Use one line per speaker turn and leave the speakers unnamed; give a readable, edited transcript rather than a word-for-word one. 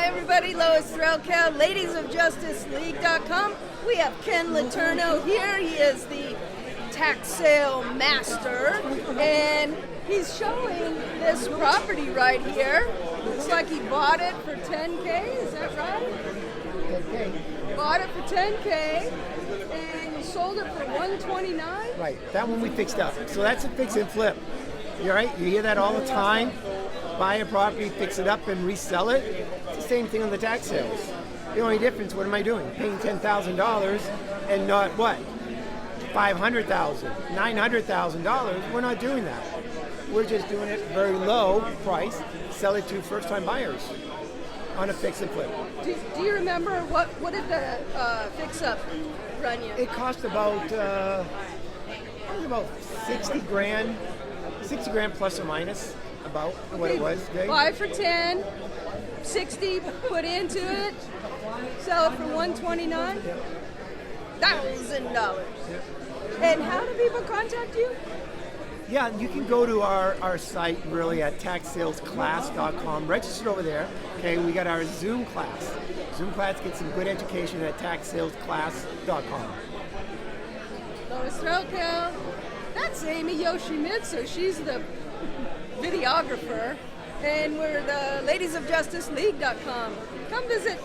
everybody, Lois Grelkow, ladiesofjusticeleague.com. We have Ken Letourneau here. He is the tax sale master, and he's showing this property right here. Looks like he bought it for $10K, is that right?
$10K.
Bought it for $10K, and you sold it for $129?
Right, that one we fixed up. So that's a fix and flip. You're right, you hear that all the time. Buy a property, fix it up, and resell it. It's the same thing on the tax sales. The only difference, what am I doing? Paying $10,000 and not what? $500,000, $900,000. We're not doing that. We're just doing it very low price, sell it to first-time buyers on a fix and flip.
Do you remember what did the fix-up run you?
It cost about 60 grand plus or minus. About what it was. Okay.
Buy for 10, 60 put into it, sell it for $129,000. And how do people contact you?
Yeah, you can go to our site really at taxsalesclass.com. Register over there. Okay, we got our Zoom class. Zoom class gets some good education at taxsalesclass.com.
Lois Grelkow. That's Amy Yoshimitsu. She's the videographer, and we're the ladiesofjusticeleague.com. Come visit